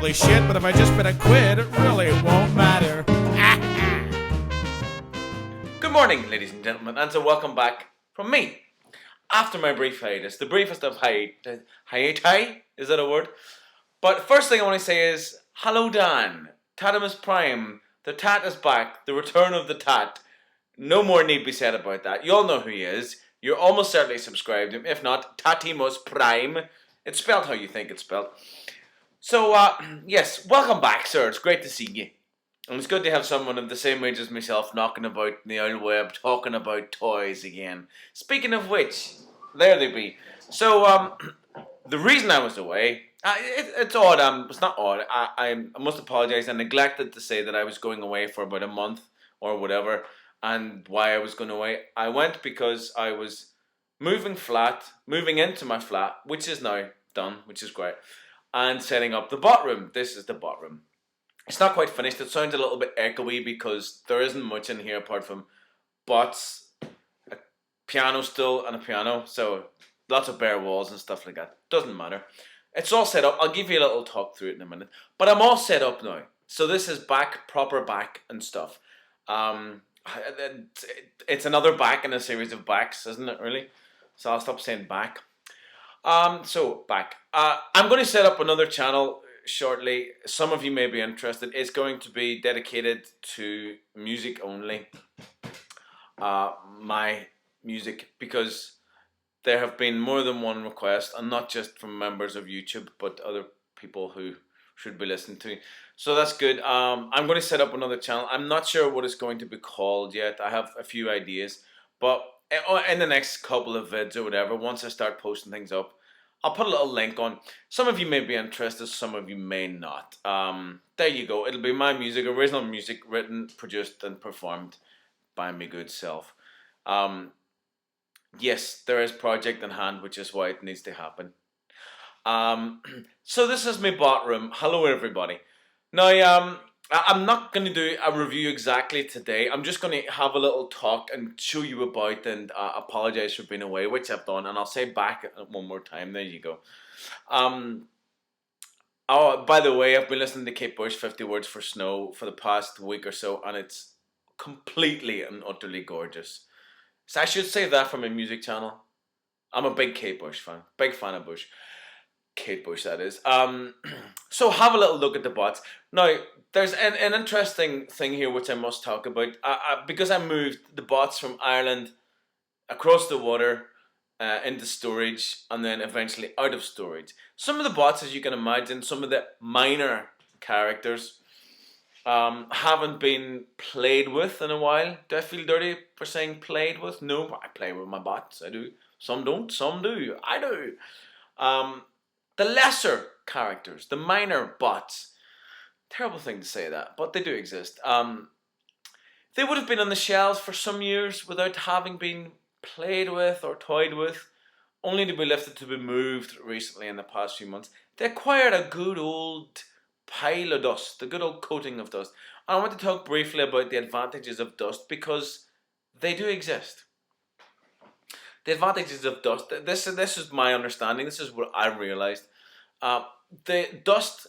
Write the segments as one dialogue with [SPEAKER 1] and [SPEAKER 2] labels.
[SPEAKER 1] holy shit, but if I just spit a quid, it really won't matter.
[SPEAKER 2] Good morning, ladies and gentlemen, and so welcome back from me. After my brief hiatus, the briefest of hiatus, is that a word? But first thing I want to say is, hello Dan, Tatimus Prime, the Tat is back, the return of the Tat. No more need be said about that. You all know who he is. You're almost certainly subscribed to him. If not, Tatimus Prime. It's spelled how you think it's spelled. So, yes, welcome back, sir. It's great to see you. And it's good to have someone of the same age as myself knocking about in the old web, talking about toys again. Speaking of which, there they be. So, the reason I was away, it's odd. It's not odd. I must apologise. I neglected to say that I was going away for about a month or whatever, and why I was going away. I went because I was moving into my flat, which is now done, which is great, and setting up the bot room. This is the bot room. It's not quite finished. It sounds a little bit echoey because there isn't much in here apart from bots, a piano stool, and a piano. So lots of bare walls and stuff like that. Doesn't matter. It's all set up. I'll give you a little talk through it in a minute. But I'm all set up now. So this is proper back and stuff. It's another back in a series of backs, isn't it, really? So I'll stop saying back. So back. I'm going to set up another channel shortly. Some of you may be interested. It's going to be dedicated to music only. My music, because there have been more than one request, and not just from members of YouTube, but other people who should be listened to. So that's good. I'm going to set up another channel. I'm not sure what it's going to be called yet. I have a few ideas, but in the next couple of vids or whatever, once I start posting things up, I'll put a little link on. Some of you may be interested, some of you may not. There you go. It'll be my music, original music, written, produced, and performed by my good self. Yes, there is project in hand, which is why it needs to happen. So this is my bot room. Hello, everybody. Now, I'm not going to do a review exactly today. I'm just going to have a little talk and show you about and apologize for being away, which I've done. And I'll say back one more time. There you go. Oh, by the way, I've been listening to Kate Bush, 50 Words for Snow, for the past week or so, and it's completely and utterly gorgeous. So I should save that for my music channel. I'm a big Kate Bush fan. Big fan of Bush. Kate Bush, that is. So have a little look at the bots. Now, there's an interesting thing here which I must talk about. Because I moved the bots from Ireland across the water into storage and then eventually out of storage. Some of the bots, as you can imagine, some of the minor characters haven't been played with in a while. Do I feel dirty for saying played with? No, I play with my bots. I do. Some don't, some do. I do. The lesser characters, the minor bots, terrible thing to say that, but they do exist. They would have been on the shelves for some years without having been played with or toyed with, only to be lifted to be moved recently in the past few months. They acquired a good old pile of dust, a good old coating of dust. And I want to talk briefly about the advantages of dust because they do exist. The advantages of dust, this is my understanding, this is what I realised. The dust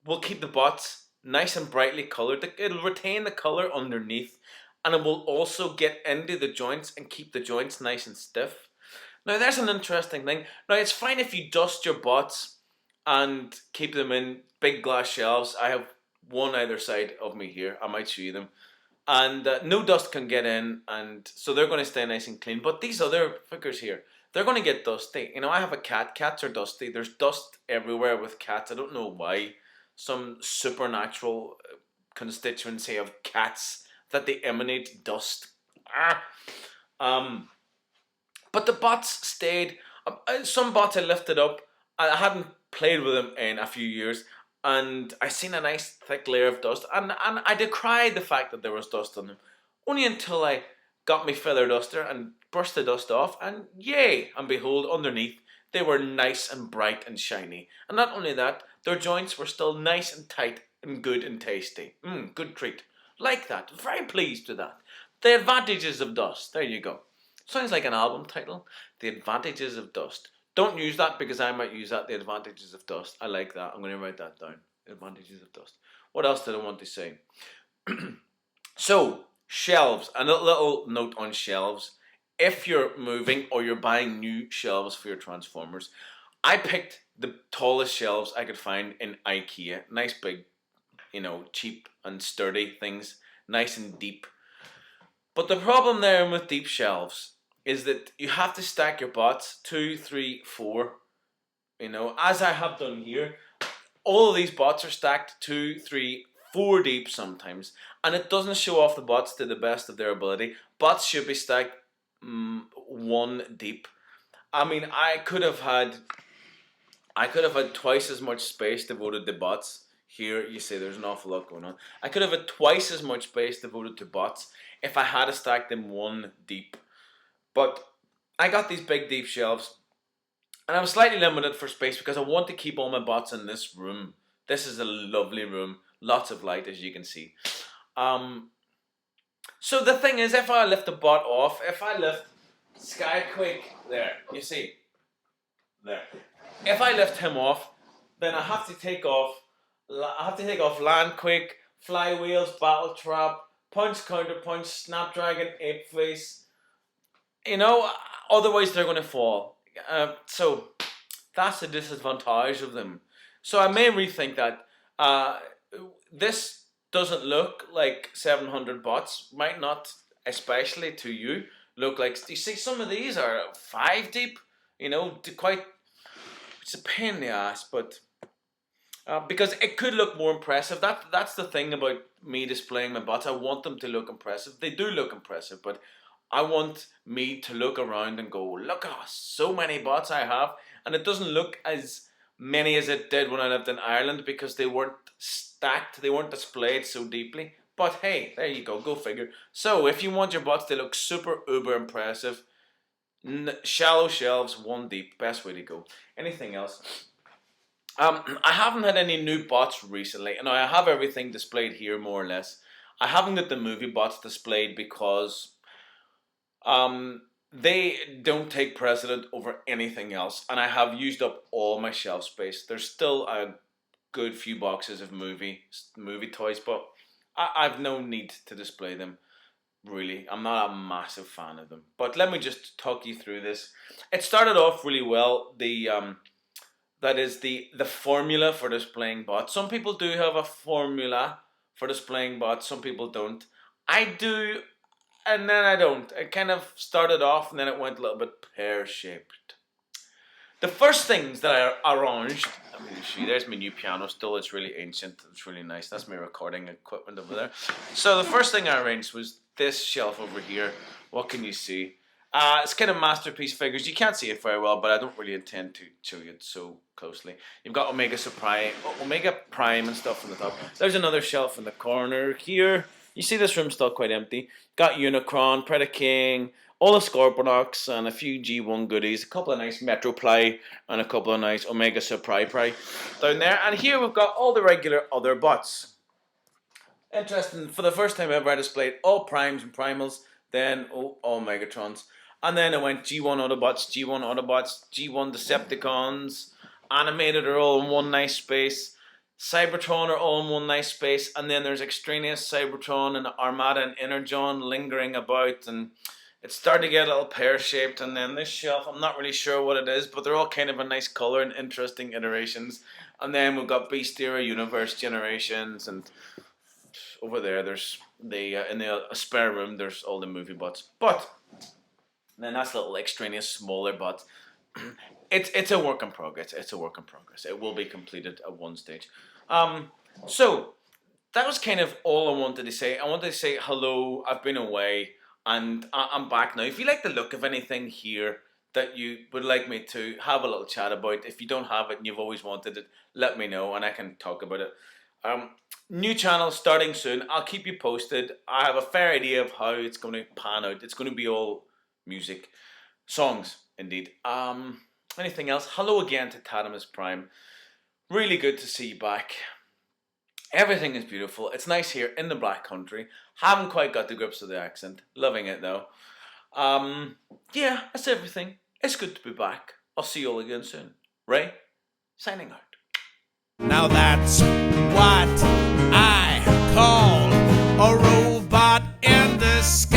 [SPEAKER 2] will keep the bots nice and brightly coloured. It'll retain the colour underneath, and it will also get into the joints and keep the joints nice and stiff. Now there's an interesting thing. Now it's fine if you dust your bots and keep them in big glass shelves. I have one either side of me here. I might show you them. And no dust can get in, and so they're going to stay nice and clean. But these other figures here, they're going to get dusty. You know, I have a cat. Cats are dusty. There's dust everywhere with cats. I don't know why. Some supernatural constituency of cats that they emanate dust. But the bots stayed. Some bots I lifted up. I hadn't played with them in a few years. And I seen a nice thick layer of dust, and I decried the fact that there was dust on them, only until I got my feather duster and brushed the dust off, and yay, and behold, underneath, they were nice and bright and shiny. And not only that, their joints were still nice and tight and good and tasty. Good treat. Like that. Very pleased with that. The advantages of dust. There you go. Sounds like an album title. The advantages of dust. Don't use that because I might use that. The advantages of dust. I like that. I'm going to write that down. Advantages of dust. What else did I want to say? So, shelves. A little note on shelves. If you're moving or you're buying new shelves for your Transformers, I picked the tallest shelves I could find in IKEA. Nice big, cheap and sturdy things. Nice and deep. But the problem there with deep shelves is that you have to stack your bots 2, 3, 4. As I have done here. All of these bots are stacked 2, 3, 4 deep sometimes, and it doesn't show off the bots to the best of their ability. Bots should be stacked 1 deep. I mean, I could have had twice as much space devoted to bots. Here, you see, there's an awful lot going on. I could have had twice as much space devoted to bots if I had stacked them 1 deep. But I got these big deep shelves. And I'm slightly limited for space because I want to keep all my bots in this room. This is a lovely room. Lots of light, as you can see. So the thing is, if I lift the bot off, if I lift Skyquake, there, you see, there. If I lift him off, then I have to take off Landquake, Flywheels, Battle Trap, Punch Counter Punch, Snapdragon, Ape Face. Otherwise they're going to fall. So that's the disadvantage of them. So I may rethink that. This doesn't look like 700 bots. Might not, especially to you, look like. You see, some of these are 5 deep. It's a pain in the ass, but because it could look more impressive. That's the thing about me displaying my bots. I want them to look impressive. They do look impressive, but I want me to look around and go, look at so many bots I have. And it doesn't look as many as it did when I lived in Ireland because they weren't stacked, they weren't displayed so deeply. But hey, there you go figure. So if you want your bots to look super uber impressive, shallow shelves, 1 deep, best way to go. Anything else? I haven't had any new bots recently. I have everything displayed here more or less. I haven't got the movie bots displayed because they don't take precedent over anything else, and I have used up all my shelf space. There's still a good few boxes of movie toys, but I've no need to display them. Really, I'm not a massive fan of them. But let me just talk you through this. It started off really well. That is the formula for displaying bots. Some people do have a formula for displaying bots. Some people don't. I do. And then I don't. It kind of started off and then it went a little bit pear-shaped. The first things that I arranged, there's my new piano still. It's really ancient. It's really nice. That's my recording equipment over there. So the first thing I arranged was this shelf over here. What can you see? It's kind of masterpiece figures. You can't see it very well, but I don't really intend to show you it so closely. You've got Omega Prime and stuff on the top. There's another shelf in the corner here. You see this room's still quite empty. Got Unicron, Predaking, all the Scorponok, and a few G1 goodies. A couple of nice Metroply and a couple of nice Omega Surprise down there. And here we've got all the regular other bots. Interesting, for the first time ever I displayed all Primes and Primals, then all Megatrons. And then I went G1 Autobots, G1 Decepticons, Animated are all in one nice space. Cybertron are all in one nice space, and then there's Extraneous Cybertron and Armada and Energon lingering about, and it's starting to get a little pear-shaped. And then this shelf, I'm not really sure what it is, but they're all kind of a nice colour and interesting iterations. And then we've got Beast Era Universe Generations, and over there there's in the spare room there's all the movie bots. But then that's little extraneous smaller bots. It's a work in progress. It's a work in progress. It will be completed at one stage. So that was kind of all I wanted to say. I wanted to say hello. I've been away and I'm back now. If you like the look of anything here that you would like me to have a little chat about, if you don't have it and you've always wanted it, let me know and I can talk about it. New channel starting soon. I'll keep you posted. I have a fair idea of how it's going to pan out. It's going to be all music, songs indeed. Anything else? Hello again to Tadamus Prime. Really good to see you back. Everything is beautiful. It's nice here in the Black Country. Haven't quite got the grips of the accent. Loving it though. Yeah, that's everything. It's good to be back. I'll see you all again soon. Ray, signing out.
[SPEAKER 1] Now that's what I call a robot in disguise.